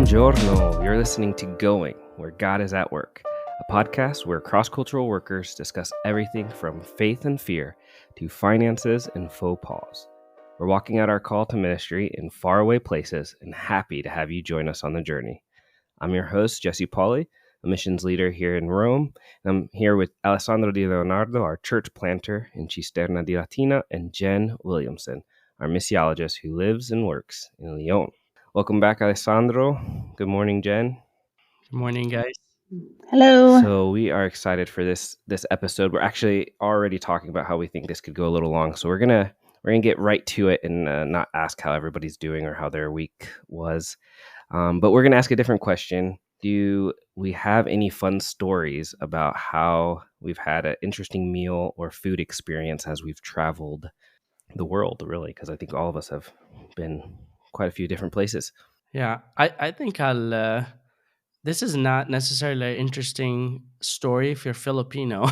Buongiorno. You're listening to Going, Where God is at Work, a podcast where cross-cultural workers discuss everything from faith and fear to finances and faux pas. We're walking out our call to ministry in faraway places and happy to have you join us on the journey. I'm your host, Jesse Pauli, a missions leader here in Rome. And I'm here with Alessandro Di Leonardo, our church planter in Cisterna di Latina, and Jen Williamson, our missiologist who lives and works in Lyon. Welcome back, Alessandro. Good morning, Jen. Good morning, guys. Hello. So we are excited for this episode. We're actually already talking about how we think this could go a little long. So we're gonna get right to it and not ask how everybody's doing or how their week was. But we're gonna ask a different question. Do we have any fun stories about how we've had an interesting meal or food experience as we've traveled the world, really? Because I think all of us have been quite a few different places. Yeah, I think I'll. This is not necessarily an interesting story if you're Filipino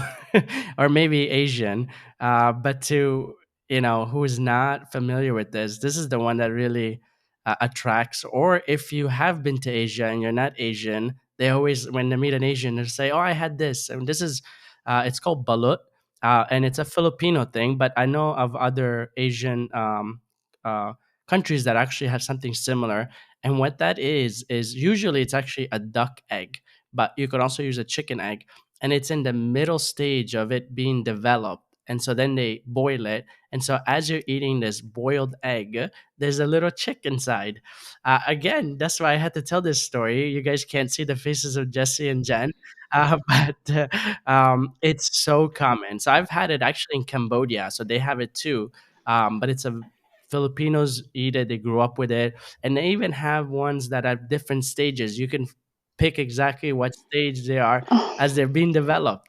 or maybe Asian, but to who is not familiar with this is the one that really attracts. Or if you have been to Asia and you're not Asian, they always when they meet an Asian, they say, "Oh, I had this," and this is it's called balut, and it's a Filipino thing. But I know of other Asian uh, countries that actually have something similar. And what that is usually it's actually a duck egg, but you could also use a chicken egg. And it's in the middle stage of it being developed. And so then they boil it. And so as you're eating this boiled egg, there's a little chick inside. Again, that's why I had to tell this story. You guys can't see the faces of Jesse and Jen, but it's so common. So I've had it actually in Cambodia. So they have it too. But it's a Filipinos eat it, they grew up with it, and they even have ones that have different stages. You can pick exactly what stage they are as they're being developed.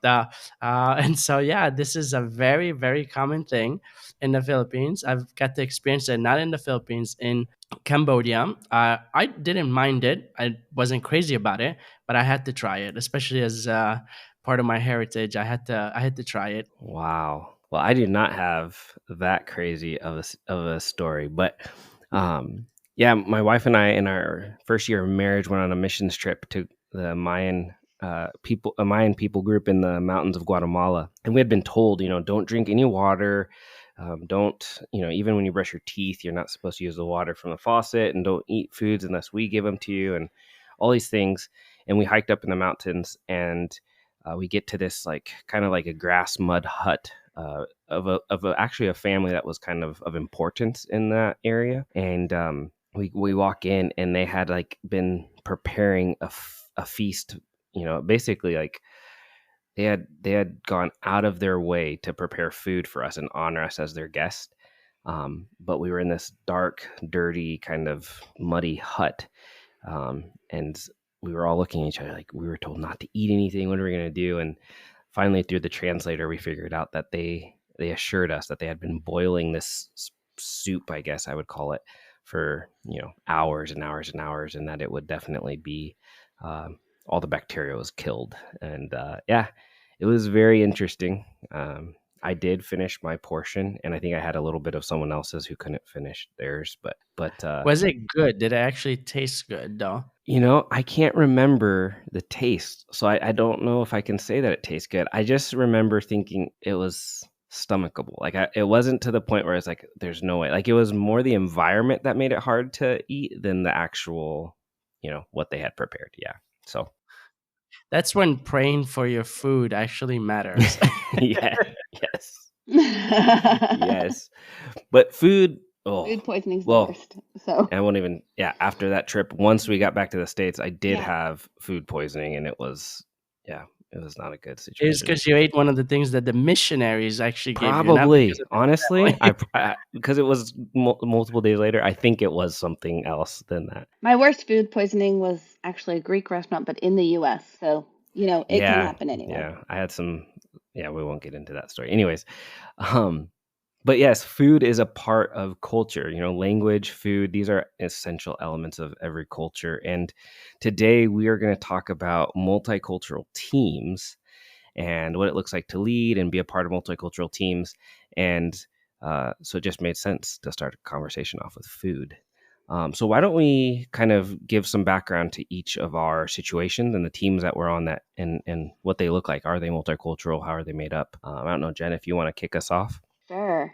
And so, yeah, this is a very, very common thing in the Philippines. I've got to experience it not in the Philippines, in Cambodia. I didn't mind it. I wasn't crazy about it, but I had to try it, especially as part of my heritage. I had to try it. Wow. Well, I do not have that crazy of a story, but yeah, my wife and I, in our first year of marriage, went on a missions trip to the Mayan people group in the mountains of Guatemala, and we had been told, don't drink any water, don't, even when you brush your teeth, you're not supposed to use the water from the faucet, and don't eat foods unless we give them to you, and all these things. And we hiked up in the mountains, and we get to this kind of like a grass mud hut of actually a family that was kind of importance in that area. And we walk in, and they had been preparing a feast. Basically they had gone out of their way to prepare food for us and honor us as their guest. But we were in this dark, dirty, kind of muddy hut, and we were all looking at each other like we were told not to eat anything. What are we going to do? And finally, through the translator, we figured out that they assured us that they had been boiling this soup, I guess I would call it, for hours and hours and hours, and that it would definitely be all the bacteria was killed. And yeah, it was very interesting. I did finish my portion, and I think I had a little bit of someone else's who couldn't finish theirs. But Was it good? Did it actually taste good, though? I can't remember the taste, so I don't know if I can say that it tastes good. I just remember thinking it was stomachable. It wasn't to the point where it's like, there's no way. Like, it was more the environment that made it hard to eat than the actual, what they had prepared. Yeah. So That's when praying for your food actually matters. yeah, yes, yes. But food, Food poisoning's the well, worst. So I won't even. Yeah, after that trip, once we got back to the States, I did Yeah. have food poisoning, and it was not a good It's situation. because you ate one of the things that the missionaries actually gave you, not Probably, because of the honestly, family. because it was multiple days later, I think it was something else than that. my worst food poisoning was actually a Greek restaurant, but in the US. So, it can Yeah, happen anywhere. yeah, I had some. Yeah, we won't get into that story. Anyways, but yes, food is a part of culture. Language, food, these are essential elements of every culture. And today we are going to talk about multicultural teams and what it looks like to lead and be a part of multicultural teams. And so it just made sense to start a conversation off with food. So why don't we kind of give some background to each of our situations and the teams that we're on, that and what they look like? Are they multicultural? How are they made up? I don't know, Jen, if you want to kick us off. Sure.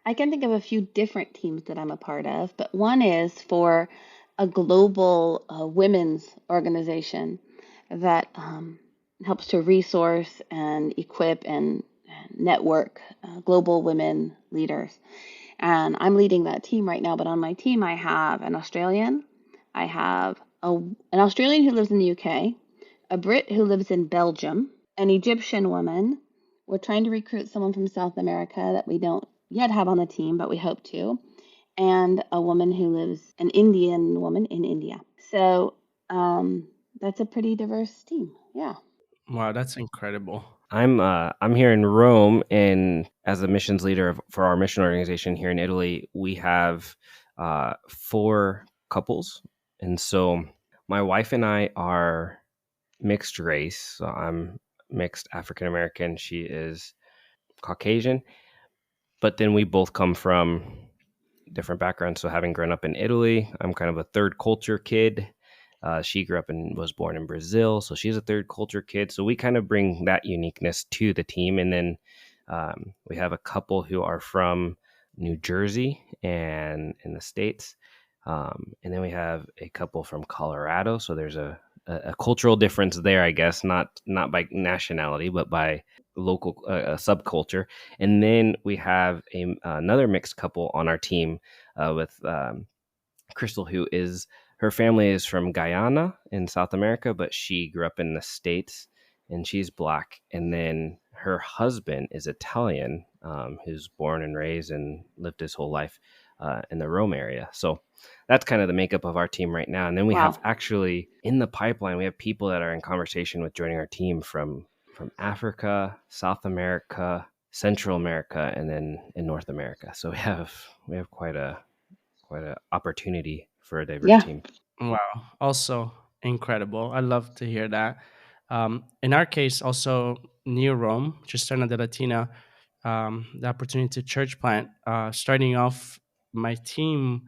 I can think of a few different teams that I'm a part of, but one is for a global women's organization that helps to resource and equip and network global women leaders. And I'm leading that team right now, but on my team, I have an Australian, I have an Australian who lives in the UK, a Brit who lives in Belgium, an Egyptian woman. We're trying to recruit someone from South America that we don't yet have on the team, but we hope to, and a woman who lives, an Indian woman in India. So that's a pretty diverse team. Yeah. Wow, that's incredible. I'm here in Rome, and as a missions leader for our mission organization here in Italy, we have 4 couples, and so my wife and I are mixed race. So I'm mixed African American. She is Caucasian, but then we both come from different backgrounds. So having grown up in Italy, I'm kind of a third culture kid. She grew up and was born in Brazil, so she's a third culture kid. So we kind of bring that uniqueness to the team. And then we have a couple who are from New Jersey and in the States. And then we have a couple from Colorado. So there's a cultural difference there, I guess, not by nationality, but by local subculture. And then we have another mixed couple on our team with Crystal, who is, her family is from Guyana in South America, but she grew up in the States and she's Black. And then her husband is Italian, who's born and raised and lived his whole life in the Rome area. So that's kind of the makeup of our team right now. And then we have Wow. actually in the pipeline, we have people that are in conversation with joining our team from Africa, South America, Central America, and then in North America. So we have quite a opportunity for a diverse Yeah. team. Wow, also incredible. I love to hear that. In our case, also near Rome, Cisterna de Latina, the opportunity to church plant. Starting off, my team,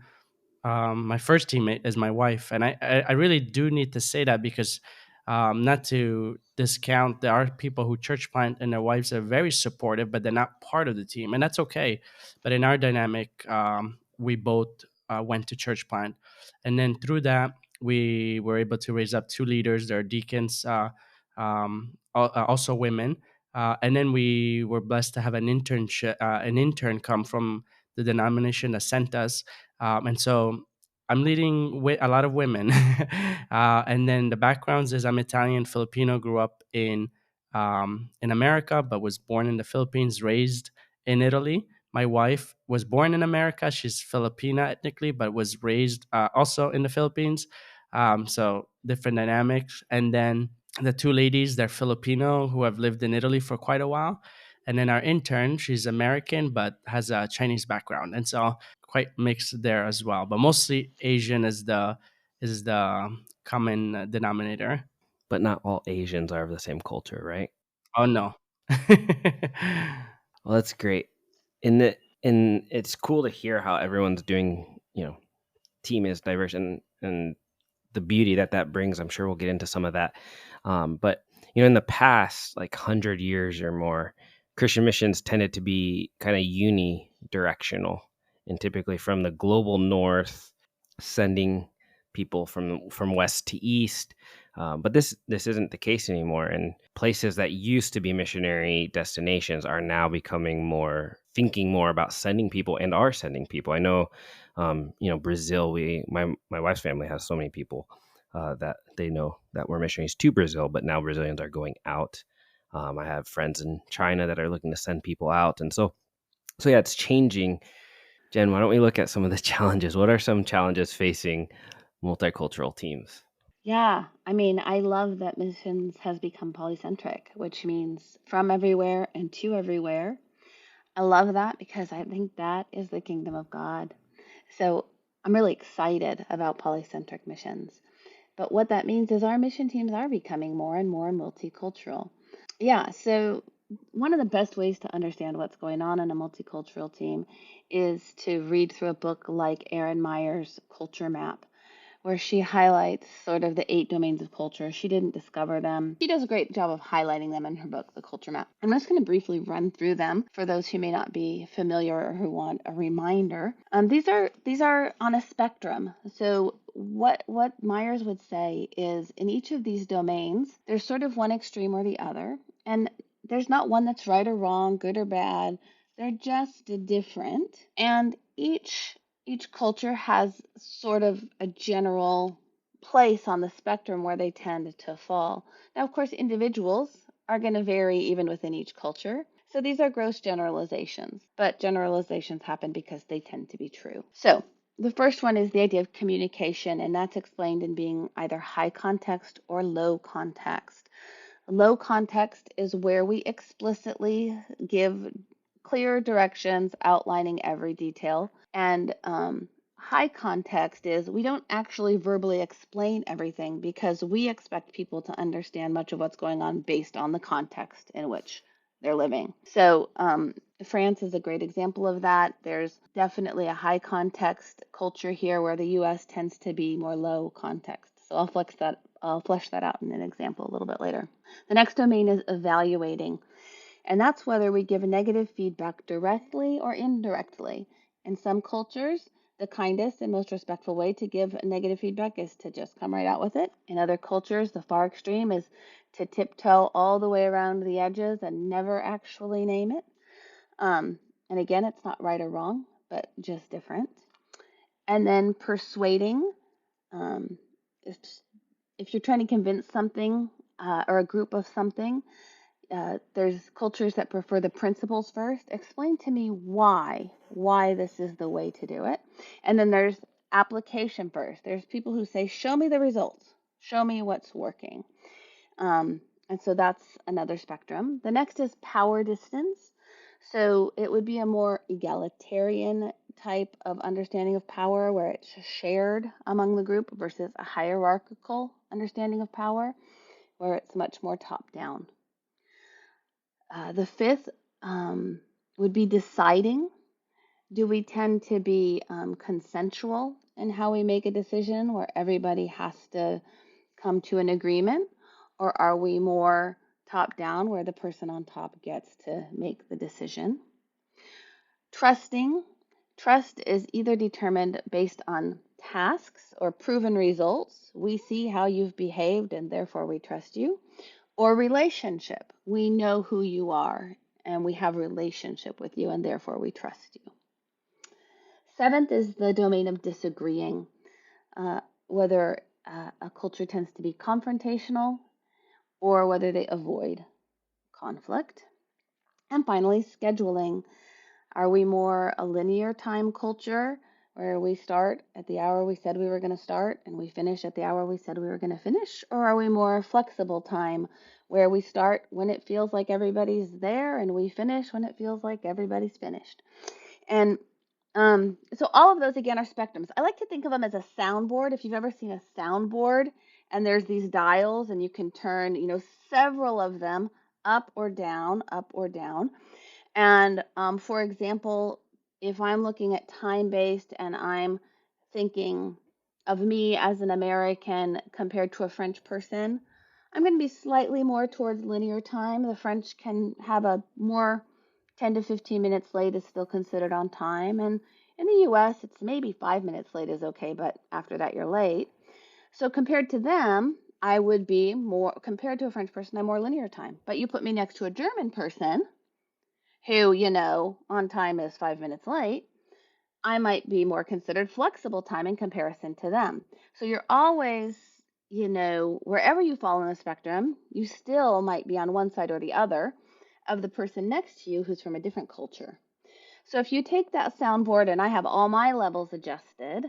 my first teammate is my wife, and I really do need to say that because not to discount, there are people who church plant and their wives are very supportive, but they're not part of the team, and that's okay. But in our dynamic, we both went to church plant, and then through that we were able to raise up 2 leaders. They're deacons, also women, and then we were blessed to have an intern come from the denomination that sent us, and so I'm leading with a lot of women. And then the backgrounds is I'm Italian, Filipino, grew up in America, but was born in the Philippines, raised in Italy. My wife was born in America. She's Filipina ethnically, but was raised also in the Philippines. So different dynamics. And then the 2 ladies, they're Filipino who have lived in Italy for quite a while. And then our intern, she's American but has a Chinese background, and so quite mixed there as well. But mostly Asian is the common denominator. But not all Asians are of the same culture, right? Oh no. Well, that's great. And it's cool to hear how everyone's doing. Team is diverse, and the beauty that brings. I'm sure we'll get into some of that. But in the past, like 100 years or more, Christian missions tended to be kind of unidirectional, and typically from the global north, sending people from west to east. But this isn't the case anymore, and places that used to be missionary destinations are now becoming more, thinking more about sending people, and are sending people. I know, Brazil. My wife's family has so many people that they know that we're missionaries to Brazil, but now Brazilians are going out. I have friends in China that are looking to send people out, and so yeah, it's changing. Jen, why don't we look at some of the challenges? What are some challenges facing multicultural teams? Yeah. I mean, I love that missions has become polycentric, which means from everywhere and to everywhere. I love that because I think that is the kingdom of God. So I'm really excited about polycentric missions. But what that means is our mission teams are becoming more and more multicultural. Yeah, so one of the best ways to understand what's going on in a multicultural team is to read through a book like Erin Meyer's Culture Map, where she highlights sort of the 8 domains of culture. She didn't discover them. She does a great job of highlighting them in her book, The Culture Map. I'm just going to briefly run through them for those who may not be familiar or who want a reminder. These are on a spectrum. So what Myers would say is in each of these domains, there's sort of one extreme or the other, and there's not one that's right or wrong, good or bad. They're just different, and each culture has sort of a general place on the spectrum where they tend to fall. Now, of course, individuals are going to vary even within each culture. So these are gross generalizations, but generalizations happen because they tend to be true. So the first one is the idea of communication, and that's explained in being either high context or low context. Low context is where we explicitly give clear directions outlining every detail. And high context is we don't actually verbally explain everything because we expect people to understand much of what's going on based on the context in which they're living. So France is a great example of that. There's definitely a high context culture here where the US tends to be more low context. So I'll flesh that out in an example a little bit later. The next domain is evaluating, and that's whether we give negative feedback directly or indirectly. In some cultures, the kindest and most respectful way to give negative feedback is to just come right out with it. In other cultures, the far extreme is to tiptoe all the way around the edges and never actually name it. And again, it's not right or wrong, but just different. And then persuading. Um, if you're trying to convince something or a group of something, there's cultures that prefer the principles first. Explain to me why this is the way to do it. And then there's application first. There's people who say, show me the results, show me what's working. And so that's another spectrum. The next is power distance. So it would be a more egalitarian type of understanding of power where it's shared among the group versus a hierarchical understanding of power where it's much more top down. The fifth would be deciding. Do we tend to be consensual in how we make a decision where everybody has to come to an agreement? Or are we more top down where the person on top gets to make the decision? Trusting. Trust is either determined based on tasks or proven results. We see how you've behaved and therefore we trust you. Or relationship. We know who you are and we have a relationship with you and therefore we trust you. Seventh is the domain of disagreeing, whether a culture tends to be confrontational or whether they avoid conflict. And finally, scheduling. Are we more a linear time culture where we start at the hour we said we were going to start and we finish at the hour we said we were going to finish? Or are we more flexible time where we start when it feels like everybody's there and we finish when it feels like everybody's finished? And so all of those again are spectrums. I like to think of them as a soundboard. If you've ever seen a soundboard and there's these dials and you can turn, several of them up or down, up or down. And for example, if I'm looking at time-based and I'm thinking of me as an American compared to a French person, I'm going to be slightly more towards linear time. The French can have a more 10 to 15 minutes late is still considered on time. And in the US, it's maybe 5 minutes late is okay, but after that, you're late. So compared to them, I would be more, compared to a French person, I'm more linear time. But you put me next to a German person who, on time is 5 minutes late, I might be more considered flexible time in comparison to them. So you're always, wherever you fall on the spectrum, you still might be on one side or the other of the person next to you who's from a different culture. So if you take that soundboard and I have all my levels adjusted,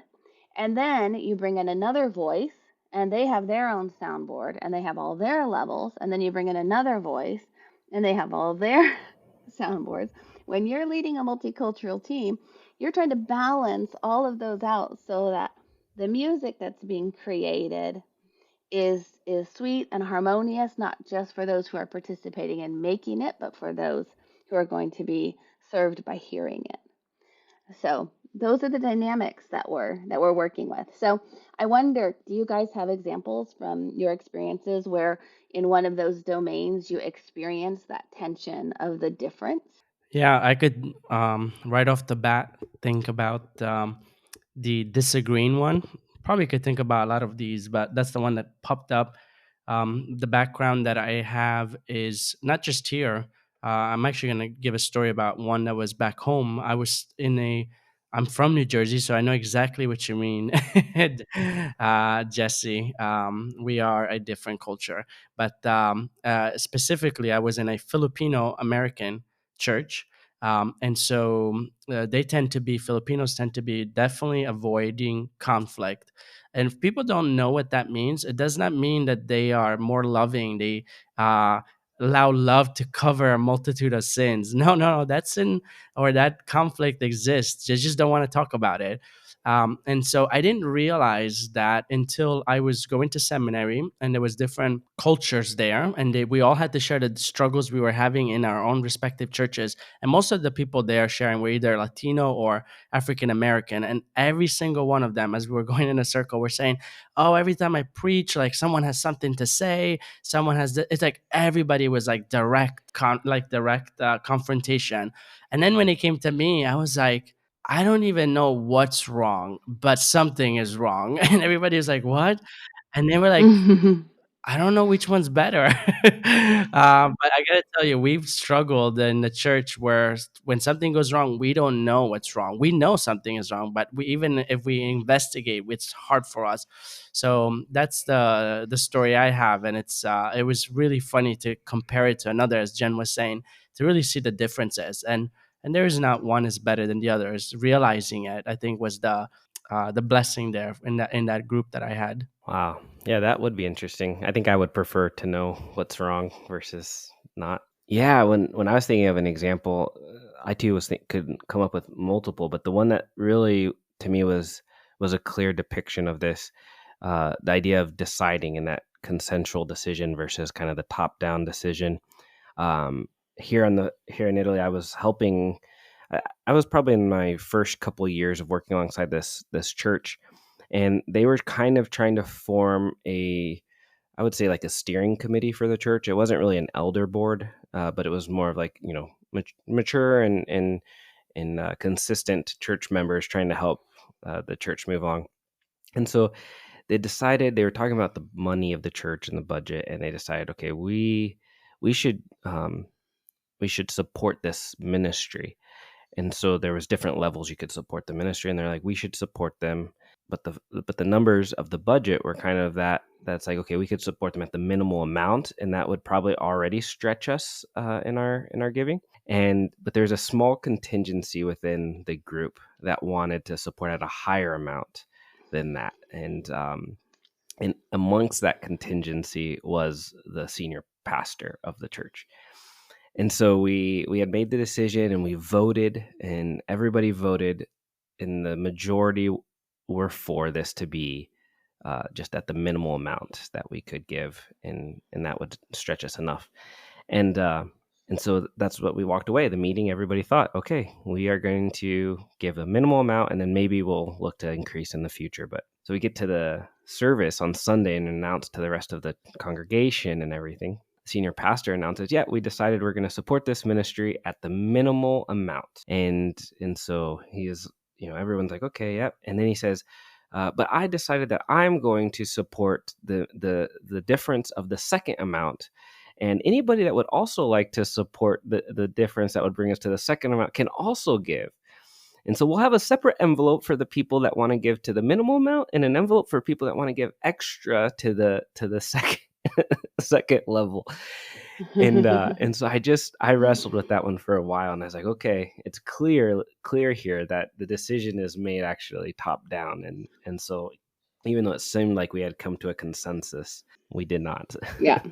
and then you bring in another voice and they have their own soundboard and they have all their levels, and then you bring in another voice and they have all their soundboards. When you're leading a multicultural team, you're trying to balance all of those out so that the music that's being created is sweet and harmonious, not just for those who are participating in making it, but for those who are going to be served by hearing it. So those are the dynamics that we're working with. So I wonder, do you guys have examples from your experiences where in one of those domains you experience that tension of the difference? Yeah, I could right off the bat think about the disagreeing one. Probably could think about a lot of these, but that's the one that popped up. The background that I have is not just here. I'm actually going to give a story about one that was back home. I'm from New Jersey, so I know exactly what you mean, Jesse. We are a different culture, but specifically, I was in a Filipino American church. And so they tend to be Filipinos tend to be definitely avoiding conflict. And if people don't know what that means, it does not mean that they are more loving. They uh, allow love to cover a multitude of sins. No, no, no, that sin or that conflict exists. They just don't want to talk about it. And so I didn't realize that until I was going to seminary, and there was different cultures there, and we all had to share the struggles we were having in our own respective churches. And most of the people there sharing were either Latino or African American. And every single one of them, as we were going in a circle, were saying, "Oh, every time I preach, like someone has something to say. Someone has." It's like everybody was like direct confrontation. And then when it came to me, I was like, I don't even know what's wrong, but something is wrong. And everybody was like, "What?" And they were like, I don't know which one's better. But I gotta tell you, we've struggled in the church where when something goes wrong, we don't know what's wrong. We know something is wrong, but even if we investigate, it's hard for us. So that's the story I have, and it was really funny to compare it to another, as Jen was saying, to really see the differences. And there is not one is better than the other. It's realizing it, I think, was the blessing there in that group that I had. Wow. Yeah, that would be interesting. I think I would prefer to know what's wrong versus not. Yeah, when I was thinking of an example, I too could come up with multiple, but the one that really to me was a clear depiction of this, the idea of deciding in that consensual decision versus kind of the top down decision. Here in Italy, I was helping. I was probably in my first couple of years of working alongside this church, and they were kind of trying to form I would say like a steering committee for the church. It wasn't really an elder board, but it was more of like mature and consistent church members trying to help the church move along. And so they were talking about the money of the church and the budget, and they decided, okay, we should we should support this ministry. And so there was different levels you could support the ministry, and they're like, we should support them, but the numbers of the budget were kind of that's like, okay, we could support them at the minimal amount, and that would probably already stretch us in our giving. But there's a small contingency within the group that wanted to support at a higher amount than that, and amongst that contingency was the senior pastor of the church. And so we had made the decision, and we voted, and everybody voted, and the majority were for this to be just at the minimal amount that we could give, and that would stretch us enough. And uh, and so that's what we walked away. The meeting, everybody thought, okay, we are going to give a minimal amount, and then maybe we'll look to increase in the future. But so we get to the service on Sunday and announce to the rest of the congregation and everything. Senior pastor announces, yeah, we decided we're going to support this ministry at the minimal amount. And so he is, everyone's like, okay, yep. And then he says, but I decided that I'm going to support the difference of the second amount. And anybody that would also like to support the difference that would bring us to the second amount can also give. And so we'll have a separate envelope for the people that want to give to the minimal amount, and an envelope for people that want to give extra to the second second level. And so I wrestled with that one for a while, and I was like, okay, it's clear here that the decision is made actually top down, and so even though it seemed like we had come to a consensus, we did not. Yeah,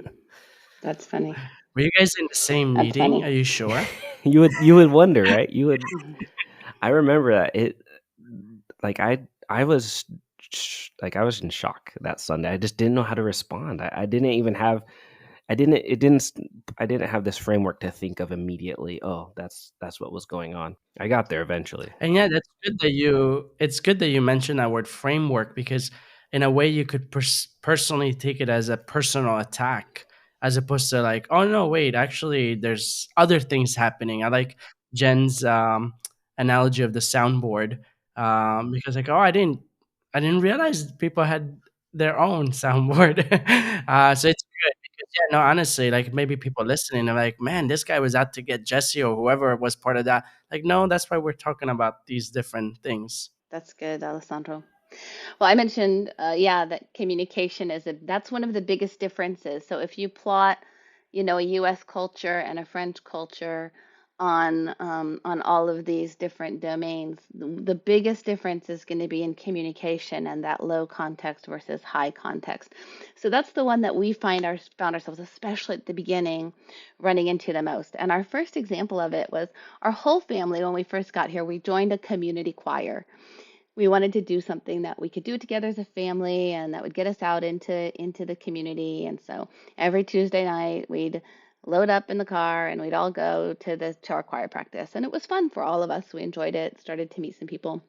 that's funny. Were you guys in the same That's meeting? funny. Are you sure? You would wonder, right? I remember that it, like I was like I was in shock that Sunday. I just didn't know how to respond. I didn't even have I didn't it didn't s- I didn't have this framework to think of immediately. Oh, that's what was going on. I got there eventually. And yeah, that's good that it's good that you mentioned that word framework, because in a way you could personally take it as a personal attack, as opposed to like, oh no, wait, actually there's other things happening. I like Jen's analogy of the soundboard, because like, oh, I didn't realize people had their own soundboard. So it's good because yeah, no, honestly, like maybe people listening are like, man, this guy was out to get Jesse or whoever was part of that. Like, no, that's why we're talking about these different things. That's good, Alessandro. Well, I mentioned, yeah, that communication that's one of the biggest differences. So if you plot, a U.S. culture and a French culture on all of these different domains, the biggest difference is going to be in communication and that low context versus high context. So that's the one that we found ourselves, especially at the beginning, running into the most. And our first example of it was our whole family when we first got here. We joined a community choir. We wanted to do something that we could do together as a family and that would get us out into the community. And so every Tuesday night we'd load up in the car and we'd all go to our choir practice. And it was fun for all of us. We enjoyed it, started to meet some people.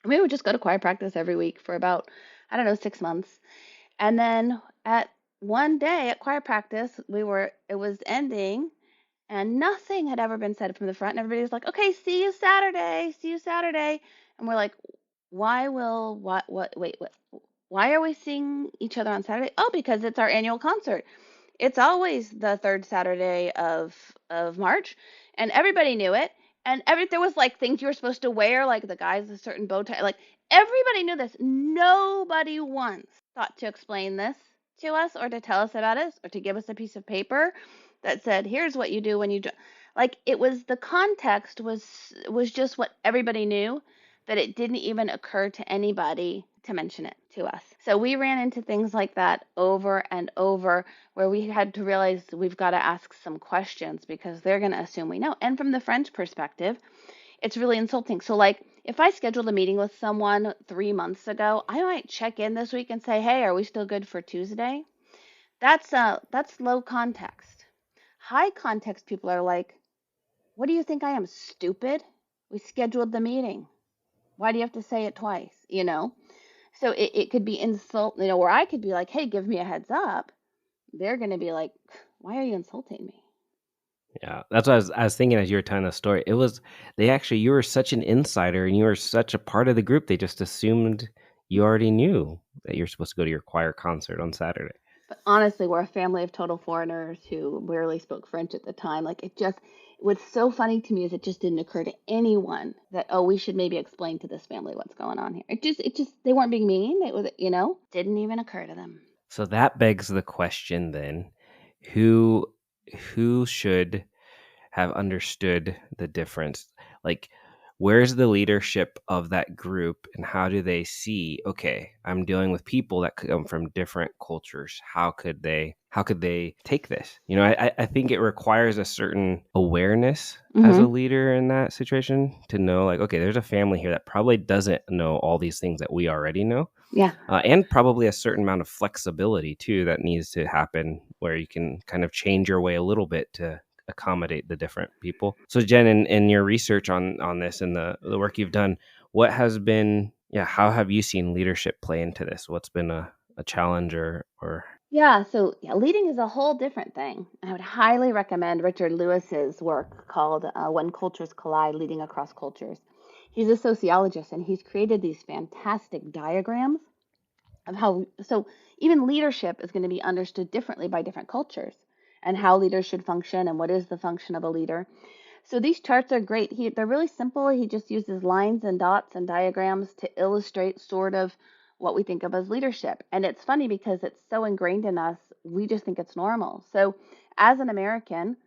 We would just go to choir practice every week for about, I don't know, 6 months. And then at one day at choir practice, it was ending and nothing had ever been said from the front. And everybody was like, okay, see you Saturday, see you Saturday. And we're like, why are we seeing each other on Saturday? Oh, because it's our annual concert. It's always the third Saturday of March, and everybody knew it. And there was like things you were supposed to wear, like the guys a certain bow tie. Like everybody knew this. Nobody once thought to explain this to us, or to tell us about it, or to give us a piece of paper that said, "Here's what you do when you do." Like it was the context was just what everybody knew, that it didn't even occur to anybody to mention it to us. So we ran into things like that over and over, where we had to realize we've got to ask some questions because they're going to assume we know. And from the French perspective, it's really insulting. So, like, if I scheduled a meeting with someone 3 months ago, I might check in this week and say, "Hey, are we still good for Tuesday?" That's low context. High context people are like, "What do you think I am, stupid? We scheduled the meeting. Why do you have to say it twice?" So it could be insult, where I could be like, "Hey, give me a heads up." They're going to be like, "Why are you insulting me?" Yeah, that's what I was thinking as you were telling the story. It was you were such an insider and you were such a part of the group. They just assumed you already knew that you're supposed to go to your choir concert on Saturday. But honestly, we're a family of total foreigners who barely spoke French at the time. Like what's so funny to me is it just didn't occur to anyone that, oh, we should maybe explain to this family what's going on here. They weren't being mean. It was, didn't even occur to them. So that begs the question then, who who should have understood the difference? Like, where's the leadership of that group and how do they see, okay, I'm dealing with people that come from different cultures. How could they take this? I think it requires a certain awareness as a Mm-hmm. leader in that situation to know, like, okay, there's a family here that probably doesn't know all these things that we already know, Yeah. and probably a certain amount of flexibility too that needs to happen where you can kind of change your way a little bit to accommodate the different people. So Jen, in your research on this and the work you've done, what has been, how have you seen leadership play into this? What's been a challenge or Yeah, so yeah, leading is a whole different thing. I would highly recommend Richard Lewis's work called When Cultures Collide, Leading Across Cultures. He's a sociologist and he's created these fantastic diagrams of how, so even leadership is going to be understood differently by different cultures, and how leaders should function and what is the function of a leader. So these charts are great. They're really simple. He just uses lines and dots and diagrams to illustrate sort of what we think of as leadership. And it's funny because it's so ingrained in us, we just think it's normal. So as an American,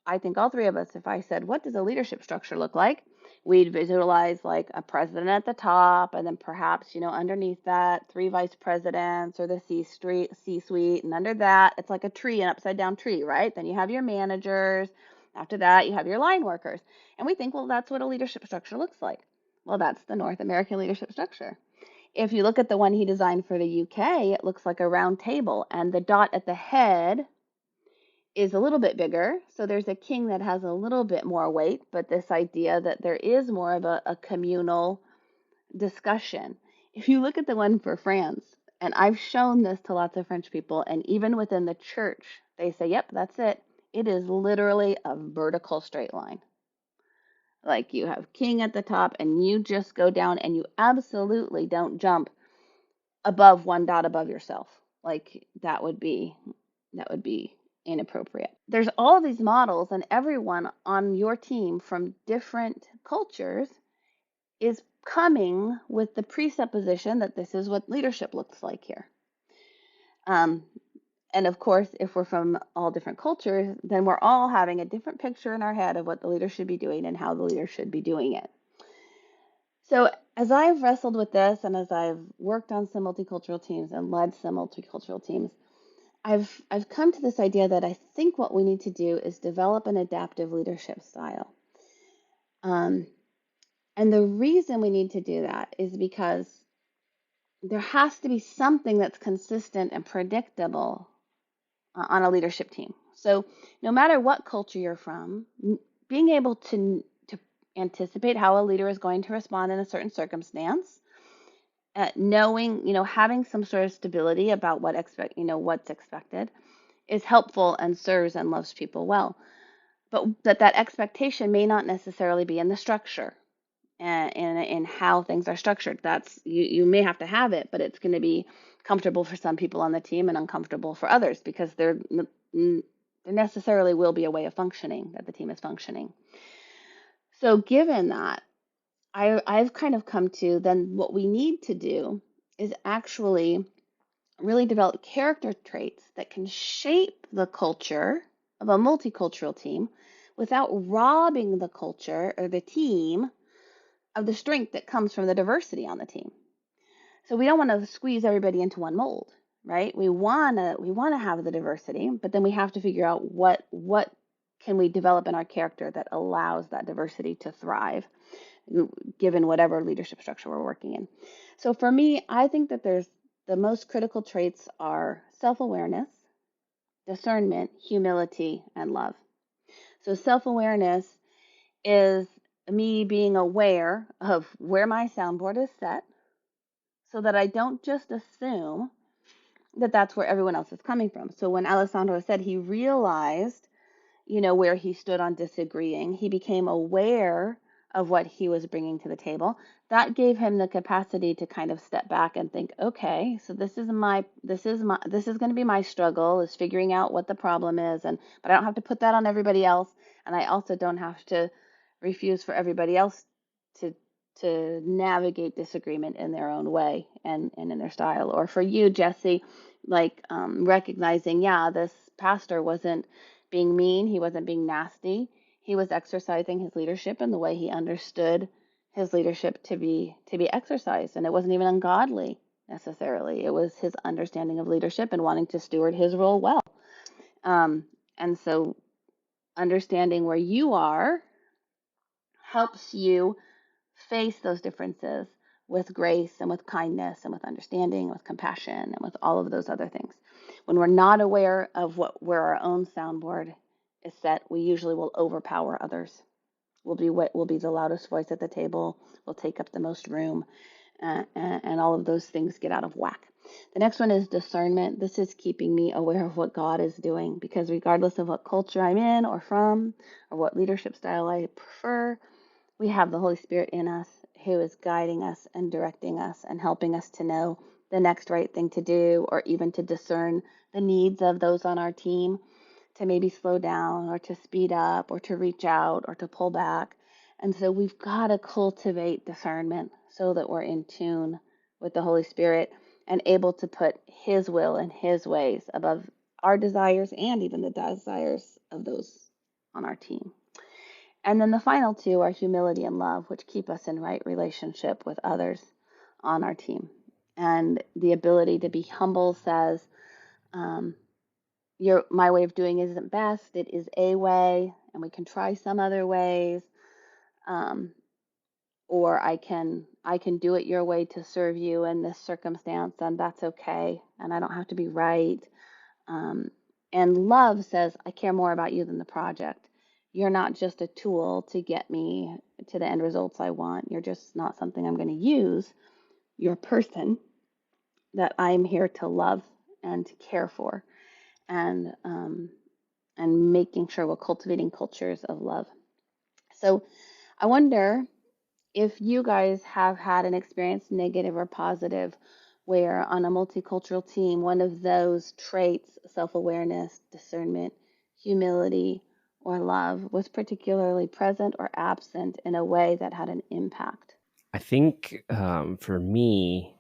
I think all three of us, if I said, what does a leadership structure look like? We'd visualize like a president at the top, and then perhaps, underneath that, three vice presidents or the C-suite. And under that, it's like a tree, an upside down tree, right? Then you have your managers. After that, you have your line workers. And we think, well, that's what a leadership structure looks like. Well, that's the North American leadership structure. If you look at the one he designed for the UK, it looks like a round table, and the dot at the head is a little bit bigger. So there's a king that has a little bit more weight, but this idea that there is more of a communal discussion. If you look at the one for France, and I've shown this to lots of French people, and even within the church, they say, yep, that's it. It is literally a vertical straight line. Like you have king at the top, and you just go down, and you absolutely don't jump above one dot above yourself. Like that would be inappropriate. There's all these models, and everyone on your team from different cultures is coming with the presupposition that this is what leadership looks like here. Um, and of course, if we're from all different cultures, then we're all having a different picture in our head of what the leader should be doing and how the leader should be doing it. So as I've wrestled with this and as I've worked on some multicultural teams and led some multicultural teams, I've come to this idea that I think what we need to do is develop an adaptive leadership style. Um, and the reason we need to do that is because there has to be something that's consistent and predictable on a leadership team. So no matter what culture you're from, being able to anticipate how a leader is going to respond in a certain circumstance, knowing, having some sort of stability about what's expected is helpful and serves and loves people well. But that expectation may not necessarily be in the structure and in how things are structured. That's you may have to have it, but it's going to be comfortable for some people on the team and uncomfortable for others because there necessarily will be a way of functioning that the team is functioning. So given that, I've kind of come to then what we need to do is actually really develop character traits that can shape the culture of a multicultural team without robbing the culture or the team of the strength that comes from the diversity on the team. So we don't want to squeeze everybody into one mold, right? We want to have the diversity, but then we have to figure out what can we develop in our character that allows that diversity to thrive given whatever leadership structure we're working in. So for me, I think that there's the most critical traits are self-awareness, discernment, humility, and love. So self-awareness is me being aware of where my soundboard is set so that I don't just assume that that's where everyone else is coming from. So when Alessandro said he realized, where he stood on disagreeing, he became aware of what he was bringing to the table. That gave him the capacity to kind of step back and think, okay, so this is going to be my struggle is figuring out what the problem is, but I don't have to put that on everybody else, and I also don't have to refuse for everybody else to navigate disagreement in their own way and in their style. Or for you, Jesse, like recognizing, yeah, this pastor wasn't being mean, he wasn't being nasty, he was exercising his leadership in the way he understood his leadership to be exercised, and it wasn't even ungodly necessarily. It was his understanding of leadership and wanting to steward his role well. And so understanding where you are helps you face those differences with grace and with kindness and with understanding, with compassion, and with all of those other things. When we're not aware of where our own soundboard is set, we usually will overpower others. We'll be the loudest voice at the table. We'll take up the most room, and all of those things get out of whack. The next one is discernment. This is keeping me aware of what God is doing, because regardless of what culture I'm in or from, or what leadership style I prefer, we have the Holy Spirit in us who is guiding us and directing us and helping us to know the next right thing to do, or even to discern the needs of those on our team to maybe slow down or to speed up or to reach out or to pull back. And so we've got to cultivate discernment so that we're in tune with the Holy Spirit and able to put His will and His ways above our desires and even the desires of those on our team. And then the final two are humility and love, which keep us in right relationship with others on our team. And the ability to be humble says, my way of doing isn't best. It is a way, and we can try some other ways. or I can do it your way to serve you in this circumstance, and that's okay, and I don't have to be right. Um, and love says, I care more about you than the project. You're not just a tool to get me to the end results I want. You're just not something I'm going to use. You're a person that I'm here to love and to care for, and making sure we're cultivating cultures of love. So I wonder if you guys have had an experience, negative or positive, where on a multicultural team, one of those traits, self awareness, discernment, humility, or love, was particularly present or absent in a way that had an impact. I think for me,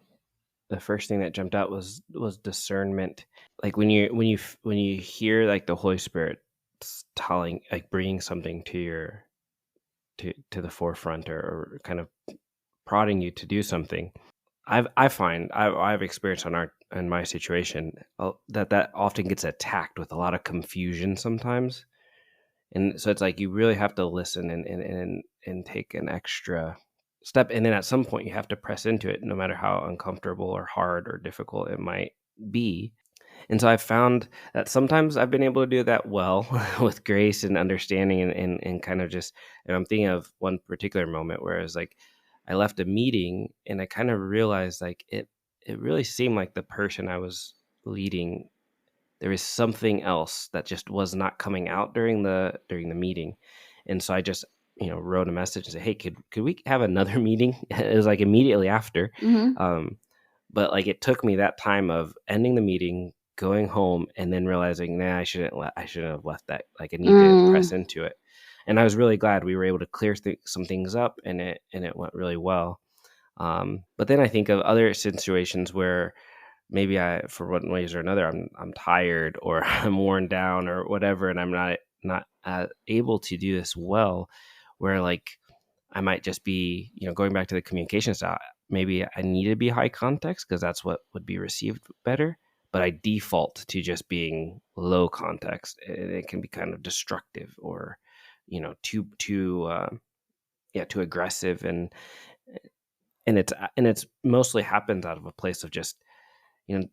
the first thing that jumped out was discernment. Like when you hear like the Holy Spirit telling, like bringing something to your to the forefront, or kind of prodding you to do something. I've experienced on our in my situation that often gets attacked with a lot of confusion sometimes, and so it's like you really have to listen and take an extra step, and then at some point you have to press into it, no matter how uncomfortable or hard or difficult it might be. And so I found that sometimes I've been able to do that well with grace and understanding, and kind of just, and I'm thinking of one particular moment where it was like I left a meeting and I kind of realized like it really seemed like the person I was leading, there was something else that just was not coming out during the meeting. And so I just, wrote a message and said, hey, could we have another meeting? It was like immediately after. Mm-hmm. But like it took me that time of ending the meeting, going home, and then realizing, nah, I shouldn't have left that. Like I need to press Mm. into it. And I was really glad we were able to clear some things up, and it went really well. But then I think of other situations where maybe for one ways or another, I'm tired, or I'm worn down, or whatever, and I'm not able to do this well. Where like I might just be, going back to the communication style. Maybe I need to be high context because that's what would be received better. But I default to just being low context, and it can be kind of destructive, or too aggressive, and it's mostly happens out of a place of just,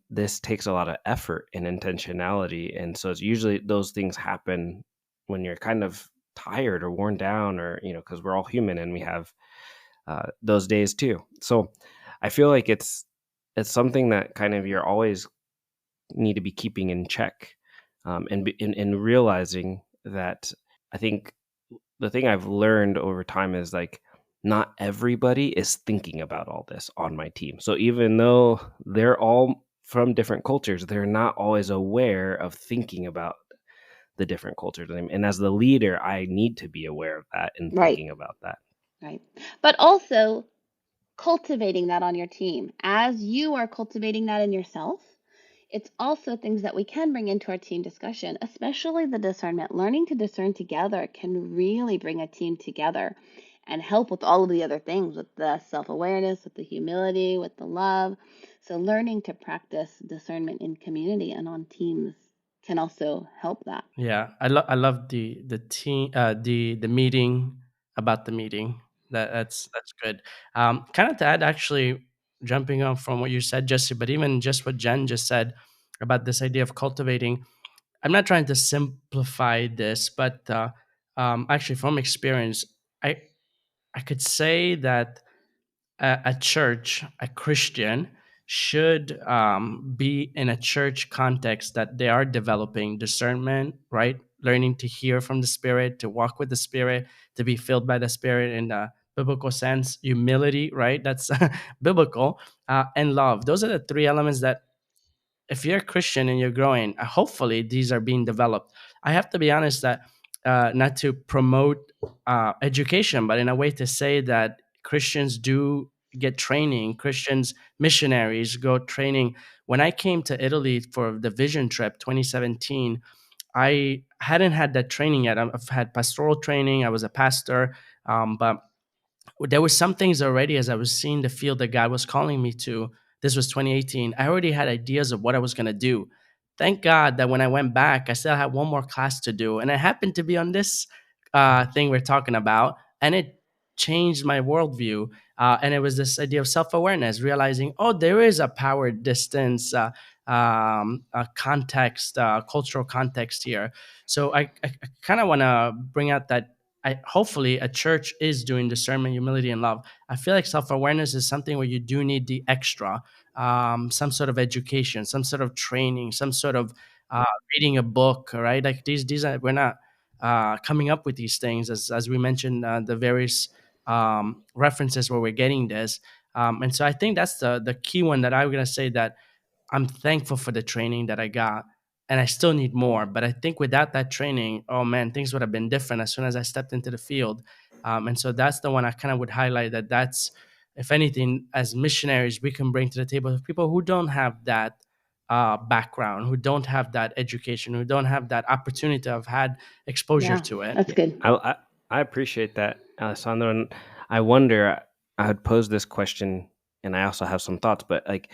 this takes a lot of effort and intentionality, and so it's usually those things happen when you're kind of tired or worn down, or because we're all human and we have those days too. So I feel like it's something that kind of you're always need to be keeping in check, and realizing that. I think the thing I've learned over time is like not everybody is thinking about all this on my team. So even though they're all from different cultures, they're not always aware of thinking about the different cultures. And as the leader, I need to be aware of that and Right, thinking about that. right. But also cultivating that on your team. As you are cultivating that in yourself, it's also things that we can bring into our team discussion, especially the discernment. Learning to discern together can really bring a team together and help with all of the other things, with the self awareness, with the humility, with the love. So, learning to practice discernment in community and on teams can also help that. Yeah, I love the team the meeting about the meeting. That's good. Kind of to add, actually, jumping on from what you said, Jesse, but even just what Jen just said about this idea of cultivating. I'm not trying to simplify this, but actually, from experience, I I could say that a church, a Christian, should be in a church context that they are developing discernment, right? Learning to hear from the Spirit, to walk with the Spirit, to be filled by the Spirit in the biblical sense, humility, right? That's biblical, and love. Those are the three elements that if you're a Christian and you're growing, hopefully these are being developed. I have to be honest that not to promote education, but in a way to say that Christians do get training. Christians, missionaries go training. When I came to Italy for the Vision Trip 2017, I hadn't had that training yet. I've had pastoral training. I was a pastor, but there were some things already as I was seeing the field that God was calling me to. This was 2018. I already had ideas of what I was going to do. Thank God that when I went back, I still had one more class to do. And it happened to be on this thing we're talking about. And it changed my worldview. And it was this idea of self-awareness, realizing, oh, there is a power distance, a context, cultural context here. So I kind of want to bring out that hopefully a church is doing discernment, humility, and love. I feel like self-awareness is something where you do need the extra, some sort of education, some sort of training, some sort of uh, reading a book, right? Like these are, we're not coming up with these things, as we mentioned, the various references where we're getting this. And so I think that's the key one that I'm going to say, that I'm thankful for the training that I got, and I still need more. But I think without that training, oh man, things would have been different as soon as I stepped into the field. And so that's the one I kind of would highlight, that that's, if anything, as missionaries, we can bring to the table people who don't have that background, who don't have that education, who don't have that opportunity to have had exposure Yeah, to it. that's Yeah, good. I appreciate that, Alessandro. And I wonder, I would pose this question, and I also have some thoughts, but like,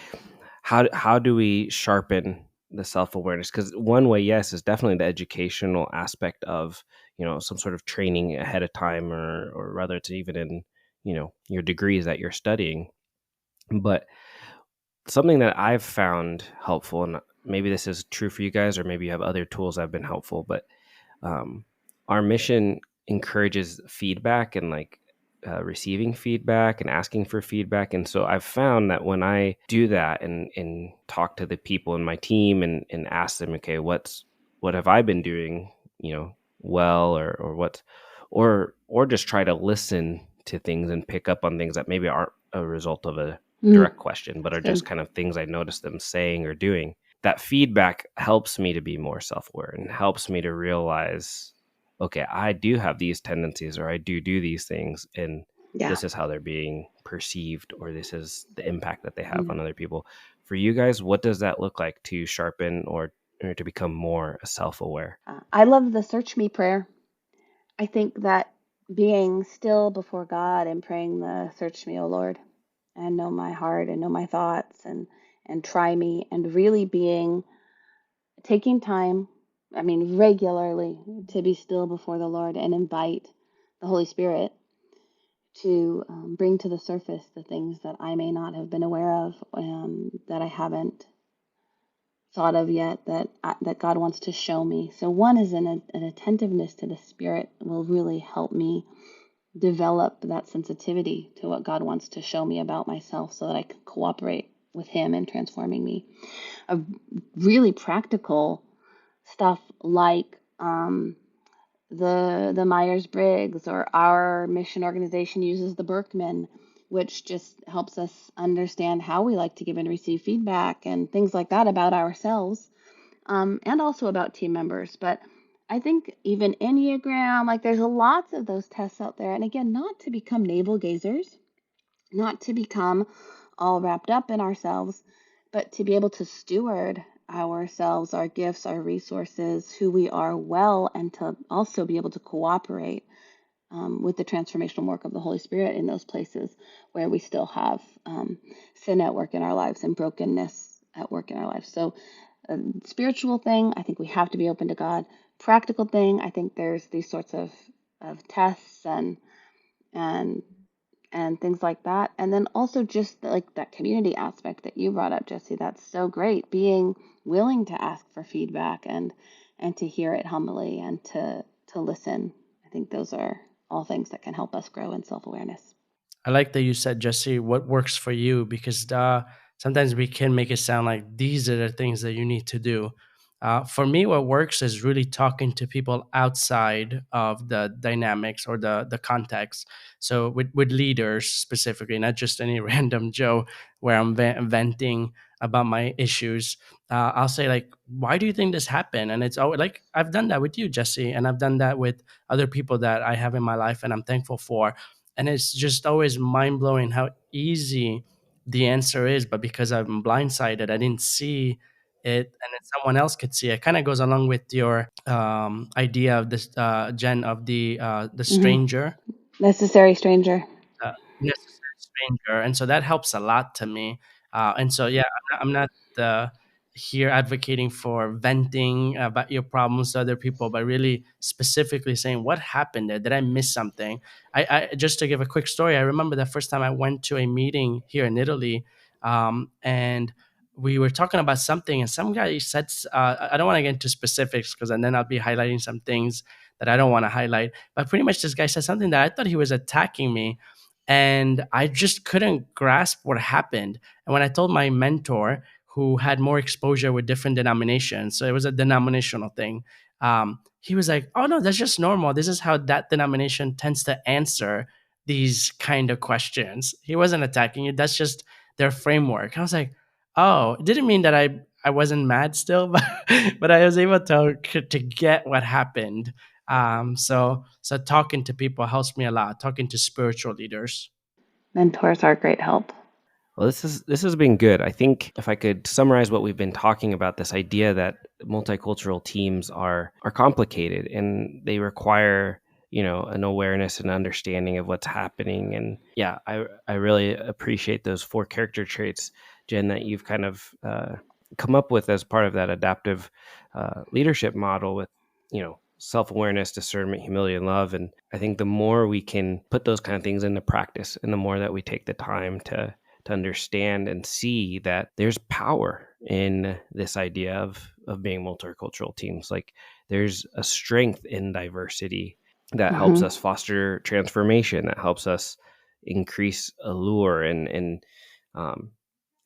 how do we sharpen the self awareness? Because one way, yes, is definitely the educational aspect of, some sort of training ahead of time, or rather, it's even in, your degrees that you're studying. But something that I've found helpful, and maybe this is true for you guys, or maybe you have other tools that have been helpful, but um, our mission encourages feedback and like receiving feedback and asking for feedback. And so I've found that when I do that and talk to the people in my team and ask them, okay, what have I been doing, well, or what, or just try to listen to things and pick up on things that maybe aren't a result of a Mm, direct question, but that's are good. just kind of things I notice them saying or doing. That feedback helps me to be more self-aware and helps me to realize, okay, I do have these tendencies, or I do these things, and Yeah. this is how they're being perceived, or this is the impact that they have Mm. on other people. For you guys, what does that look like to sharpen, or to become more self-aware? I love the search me prayer. I think that being still before God and praying the search me, O Lord, and know my heart and know my thoughts, and try me, and really being taking time, I mean regularly, to be still before the Lord and invite the Holy Spirit to bring to the surface the things that I may not have been aware of, that I haven't thought of yet, that God wants to show me. So one is an attentiveness to the Spirit will really help me develop that sensitivity to what God wants to show me about myself, so that I can cooperate with Him in transforming me. A really practical stuff like the Myers Briggs, or our mission organization uses the Berkman, which just helps us understand how we like to give and receive feedback and things like that about ourselves, and also about team members. But I think even Enneagram, like there's lots of those tests out there. And again, not to become navel gazers, not to become all wrapped up in ourselves, but to be able to steward ourselves, our gifts, our resources, who we are well, and to also be able to cooperate with the transformational work of the Holy Spirit in those places where we still have sin at work in our lives and brokenness at work in our lives. So, spiritual thing, I think we have to be open to God. Practical thing, I think there's these sorts of tests and and things like that. And then also just like that community aspect that you brought up, Jesse. That's so great. Being willing to ask for feedback and to hear it humbly and to listen. I think those are all things that can help us grow in self-awareness. I like that you said, Jesse, what works for you, because sometimes we can make it sound like these are the things that you need to do. For me, what works is really talking to people outside of the dynamics or the context. So with leaders specifically, not just any random Joe where I'm venting about my issues. I'll say like, why do you think this happened? And it's always like, I've done that with you, Jesse, and I've done that with other people that I have in my life, and I'm thankful for. And it's just always mind blowing how easy the answer is. But because I'm blindsided, I didn't see it, and then someone else could see it. Kind of goes along with your idea of this, Jen, of the Hmm. stranger, Necessary stranger. necessary stranger, and so that helps a lot to me. And so yeah, I'm not here advocating for venting about your problems to other people, but really specifically saying what happened there. Did I miss something? I just to give a quick story, I remember the first time I went to a meeting here in Italy, and we were talking about something, and some guy said, I don't want to get into specifics because then I'll be highlighting some things that I don't want to highlight. But pretty much this guy said something that I thought he was attacking me, and I just couldn't grasp what happened. And when I told my mentor, who had more exposure with different denominations, so it was a denominational thing, he was like, "Oh no, that's just normal. This is how that denomination tends to answer these kind of questions." He wasn't attacking you. That's just their framework. I was like, "Oh, it didn't mean that I wasn't mad still, but I was able to get what happened." So talking to people helps me a lot. Talking to spiritual leaders. Mentors are great help. Well, this has been good. I think if I could summarize what we've been talking about, this idea that multicultural teams are complicated and they require, an awareness and understanding of what's happening. And yeah, I really appreciate those 4 character traits, Jen, that you've kind of come up with as part of that adaptive leadership model with, self-awareness, discernment, humility, and love. And I think the more we can put those kind of things into practice, and the more that we take the time to understand and see that there's power in this idea of being multicultural teams. Like, there's a strength in diversity that helps us foster transformation, that helps us increase allure, and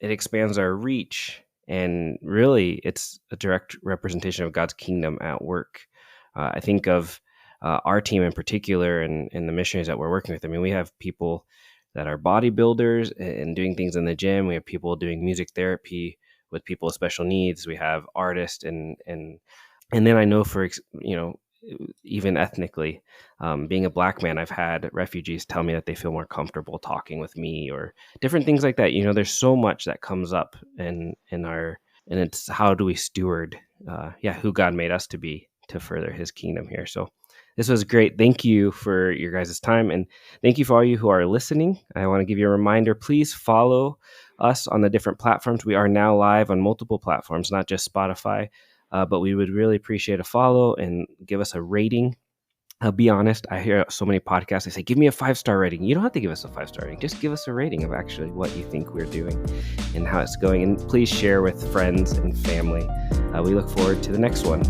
it expands our reach. And really, it's a direct representation of God's kingdom at work. I think of our team in particular, and the missionaries that we're working with. I mean, we have people that are bodybuilders and doing things in the gym. We have people doing music therapy with people with special needs. We have artists, and then I know even ethnically, being a Black man, I've had refugees tell me that they feel more comfortable talking with me, or different things like that. There's so much that comes up in our, and it's how do we steward, who God made us to be, to further His kingdom here. So this was great. Thank you for your guys' time. And thank you for all you who are listening. I want to give you a reminder, please follow us on the different platforms. We are now live on multiple platforms, not just Spotify, but we would really appreciate a follow and give us a rating. I'll be honest, I hear so many podcasts, they say, give me a 5-star rating. You don't have to give us a 5-star rating. Just give us a rating of actually what you think we're doing and how it's going. And please share with friends and family. We look forward to the next one.